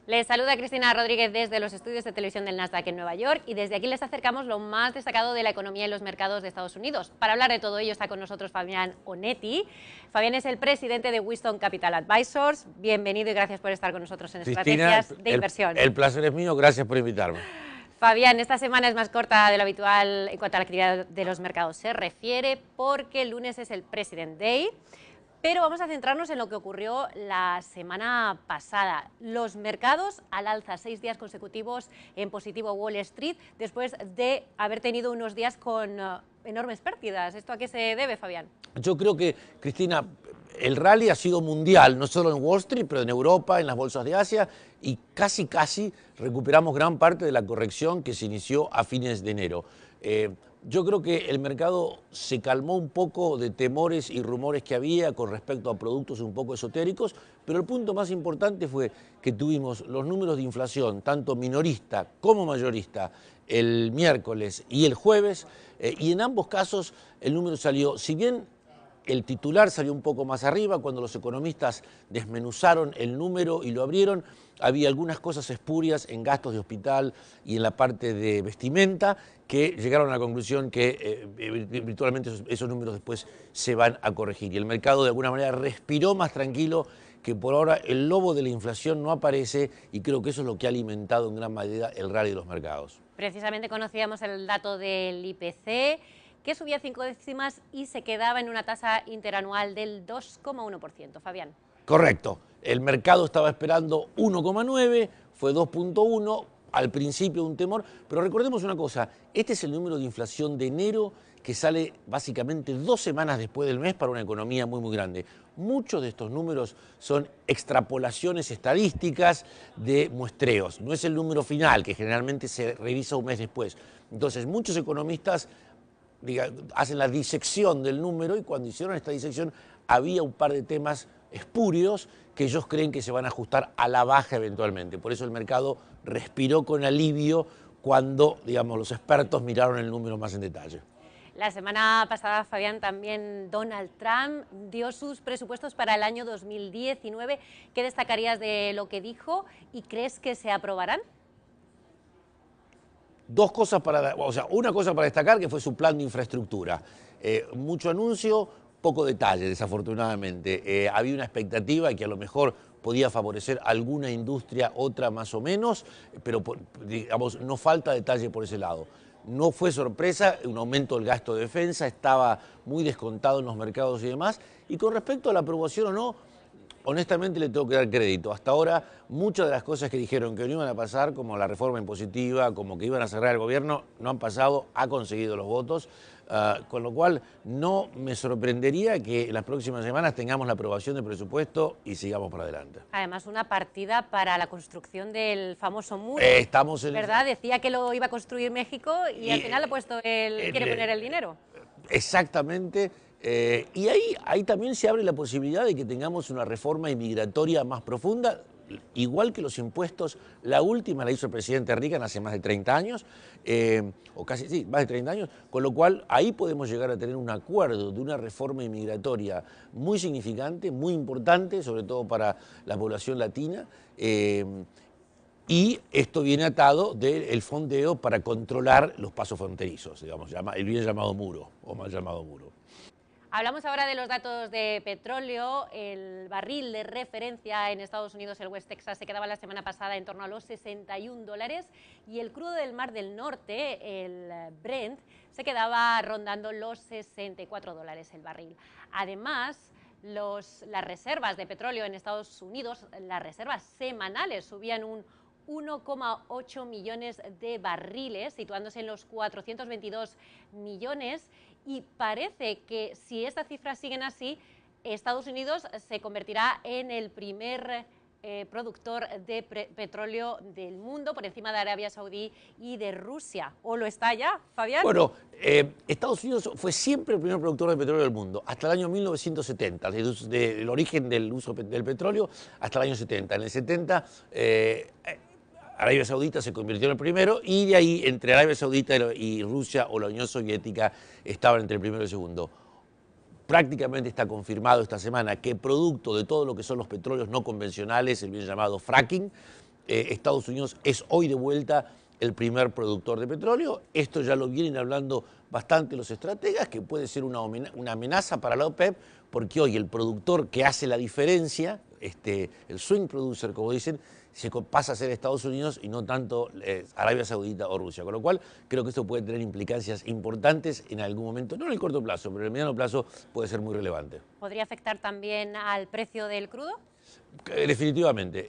Les saluda Cristina Rodríguez desde los estudios de televisión del Nasdaq en Nueva York y desde aquí les acercamos lo más destacado de la economía y los mercados de Estados Unidos. Para hablar de todo ello está con nosotros Fabián Onetti. Fabián es el presidente de Wisdom Capital Advisors. Bienvenido y gracias por estar con nosotros en Cristina, Estrategias de Inversión. El placer es mío, gracias por invitarme. Fabián, esta semana es más corta de lo habitual en cuanto a la actividad de los mercados se refiere porque el lunes es el President Day. Pero vamos a centrarnos en lo que ocurrió la semana pasada. Los mercados al alza, 6 días consecutivos en positivo Wall Street, después de haber tenido unos días con enormes pérdidas. ¿Esto a qué se debe, Fabián? Yo creo que, Cristina, el rally ha sido mundial, no solo en Wall Street, pero en Europa, en las bolsas de Asia, y casi recuperamos gran parte de la corrección que se inició a fines de enero. Yo creo que el mercado se calmó un poco de temores y rumores que había con respecto a productos un poco esotéricos, pero el punto más importante fue que tuvimos los números de inflación, tanto minorista como mayorista, el miércoles y el jueves, y en ambos casos el número salió, si bien el titular salió un poco más arriba, cuando los economistas desmenuzaron el número y lo abrieron, había algunas cosas espurias en gastos de hospital y en la parte de vestimenta que llegaron a la conclusión que virtualmente esos números después se van a corregir. Y el mercado de alguna manera respiró más tranquilo, que por ahora el lobo de la inflación no aparece, y creo que eso es lo que ha alimentado en gran medida el rally de los mercados. Precisamente conocíamos el dato del IPC, que subía 5 décimas y se quedaba en una tasa interanual del 2,1%. Fabián. Correcto. El mercado estaba esperando 1,9, fue 2,1, al principio un temor, pero recordemos una cosa, este es el número de inflación de enero que sale básicamente 2 semanas después del mes para una economía muy grande. Muchos de estos números son extrapolaciones estadísticas de muestreos, no es el número final que generalmente se revisa un mes después. Entonces muchos economistas hacen la disección del número, y cuando hicieron esta disección había un par de temas espurios que ellos creen que se van a ajustar a la baja eventualmente. Por eso el mercado respiró con alivio cuando, los expertos miraron el número más en detalle. La semana pasada, Fabián, también Donald Trump dio sus presupuestos para el año 2019. ¿Qué destacarías de lo que dijo y crees que se aprobarán? Dos cosas una cosa para destacar, que fue su plan de infraestructura. Mucho anuncio, poco detalle, desafortunadamente. Había una expectativa que a lo mejor podía favorecer alguna industria, otra más o menos, pero no falta detalle por ese lado. No fue sorpresa, un aumento del gasto de defensa, estaba muy descontado en los mercados y demás. Y con respecto a la aprobación o no, honestamente le tengo que dar crédito. Hasta ahora muchas de las cosas que dijeron que no iban a pasar, como la reforma impositiva, como que iban a cerrar el gobierno, no han pasado, ha conseguido los votos. Con lo cual no me sorprendería que en las próximas semanas tengamos la aprobación del presupuesto y sigamos para adelante. Además, una partida para la construcción del famoso muro, ¿verdad? Decía que lo iba a construir México y al final ha puesto quiere poner el dinero. Exactamente. Y ahí también se abre la posibilidad de que tengamos una reforma inmigratoria más profunda, igual que los impuestos. La última la hizo el presidente Reagan hace más de 30 años, o casi, sí, más de 30 años, con lo cual ahí podemos llegar a tener un acuerdo de una reforma inmigratoria muy significante, muy importante, sobre todo para la población latina, y esto viene atado del fondeo para controlar los pasos fronterizos, el bien llamado muro, o mal llamado muro. Hablamos ahora de los datos de petróleo. El barril de referencia en Estados Unidos, el West Texas, se quedaba la semana pasada en torno a los $61 y el crudo del Mar del Norte, el Brent, se quedaba rondando los $64 el barril. Además, las reservas de petróleo en Estados Unidos, las reservas semanales, subían un 1,8 millones de barriles, situándose en los 422 millones, y parece que si estas cifras siguen así, Estados Unidos se convertirá en el primer productor de petróleo del mundo, por encima de Arabia Saudí y de Rusia. ¿O lo está ya, Fabián? Bueno, Estados Unidos fue siempre el primer productor de petróleo del mundo, hasta el año 1970, desde el origen del uso del petróleo hasta el año 70. En el 70... Arabia Saudita se convirtió en el primero, y de ahí entre Arabia Saudita y Rusia o la Unión Soviética estaban entre el primero y el segundo. Prácticamente está confirmado esta semana que producto de todo lo que son los petróleos no convencionales, el bien llamado fracking, Estados Unidos es hoy de vuelta el primer productor de petróleo. Esto ya lo vienen hablando bastante los estrategas, que puede ser una amenaza para la OPEP, porque hoy el productor que hace la diferencia, el swing producer, como dicen, se pasa a ser Estados Unidos y no tanto Arabia Saudita o Rusia. Con lo cual, creo que esto puede tener implicancias importantes en algún momento, no en el corto plazo, pero en el mediano plazo puede ser muy relevante. ¿Podría afectar también al precio del crudo? Definitivamente.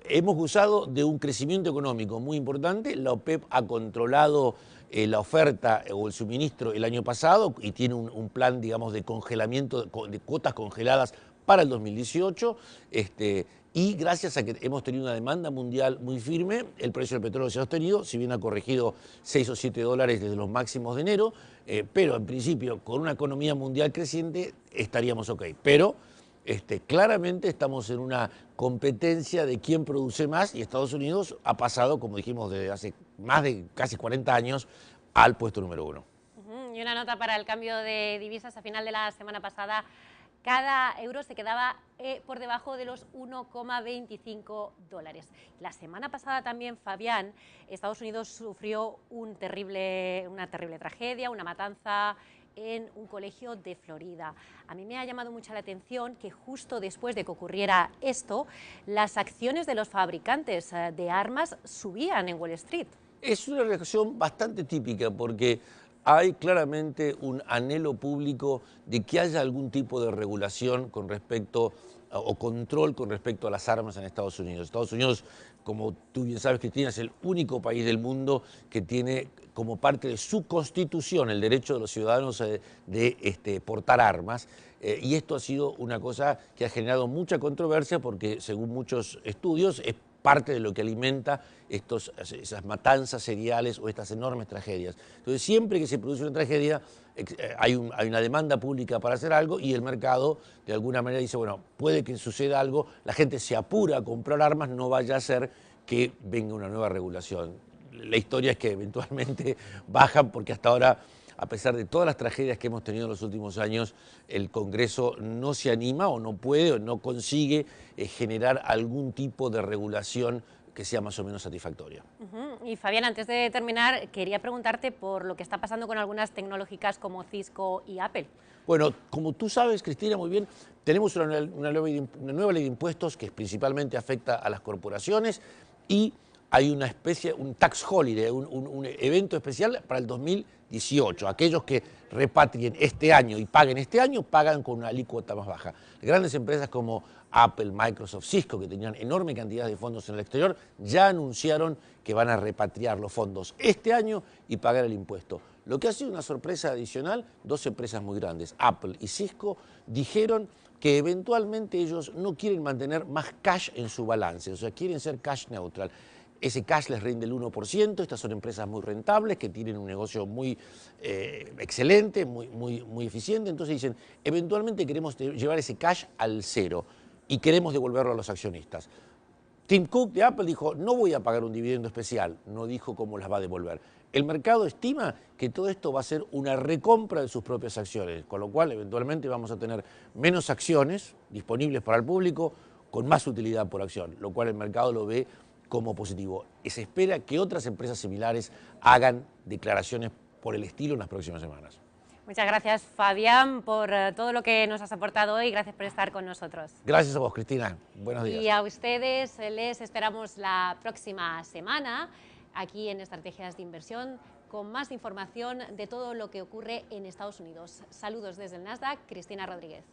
Hemos gozado de un crecimiento económico muy importante. La OPEP ha controlado la oferta o el suministro el año pasado y tiene un plan, digamos, de congelamiento, de cuotas congeladas para el 2018. Y gracias a que hemos tenido una demanda mundial muy firme, el precio del petróleo se ha sostenido, si bien ha corregido 6 o 7 dólares desde los máximos de enero, pero en principio con una economía mundial creciente estaríamos ok. Pero claramente estamos en una competencia de quién produce más y Estados Unidos ha pasado, como dijimos, desde hace más de casi 40 años al puesto número 1. Y una nota para el cambio de divisas. A final de la semana pasada, cada euro se quedaba por debajo de los 1,25 dólares. La semana pasada también, Fabián, Estados Unidos sufrió una terrible tragedia, una matanza en un colegio de Florida. A mí me ha llamado mucho la atención que justo después de que ocurriera esto, las acciones de los fabricantes de armas subían en Wall Street. Es una reacción bastante típica porque hay claramente un anhelo público de que haya algún tipo de regulación con respecto o control con respecto a las armas en Estados Unidos. Estados Unidos, como tú bien sabes, Cristina, es el único país del mundo que tiene como parte de su constitución el derecho de los ciudadanos de portar armas. Y esto ha sido una cosa que ha generado mucha controversia porque, según muchos estudios, es parte de lo que alimenta esas matanzas seriales o estas enormes tragedias. Entonces, siempre que se produce una tragedia, hay una demanda pública para hacer algo y el mercado, de alguna manera, dice, bueno, puede que suceda algo, la gente se apura a comprar armas, no vaya a ser que venga una nueva regulación. La historia es que eventualmente bajan porque hasta ahora, a pesar de todas las tragedias que hemos tenido en los últimos años, el Congreso no se anima o no puede o no consigue generar algún tipo de regulación que sea más o menos satisfactoria. Y Fabián, antes de terminar, quería preguntarte por lo que está pasando con algunas tecnológicas como Cisco y Apple. Bueno, como tú sabes, Cristina, muy bien, tenemos una nueva ley de impuestos que principalmente afecta a las corporaciones y hay una especie, un tax holiday, un evento especial para el 2018. Aquellos que repatrien este año y paguen este año, pagan con una alícuota más baja. Grandes empresas como Apple, Microsoft, Cisco, que tenían enorme cantidad de fondos en el exterior, ya anunciaron que van a repatriar los fondos este año y pagar el impuesto. Lo que ha sido una sorpresa adicional, dos empresas muy grandes, Apple y Cisco, dijeron que eventualmente ellos no quieren mantener más cash en su balance, o sea, quieren ser cash neutral. Ese cash les rinde el 1%, estas son empresas muy rentables, que tienen un negocio muy excelente, muy eficiente, entonces dicen, eventualmente queremos llevar ese cash al cero y queremos devolverlo a los accionistas. Tim Cook de Apple dijo, no voy a pagar un dividendo especial, no dijo cómo las va a devolver. El mercado estima que todo esto va a ser una recompra de sus propias acciones, con lo cual eventualmente vamos a tener menos acciones disponibles para el público con más utilidad por acción, lo cual el mercado lo ve como positivo. Se espera que otras empresas similares hagan declaraciones por el estilo en las próximas semanas. Muchas gracias, Fabián, por todo lo que nos has aportado hoy. Gracias por estar con nosotros. Gracias a vos, Cristina. Buenos días. Y a ustedes les esperamos la próxima semana aquí en Estrategias de Inversión con más información de todo lo que ocurre en Estados Unidos. Saludos desde el Nasdaq, Cristina Rodríguez.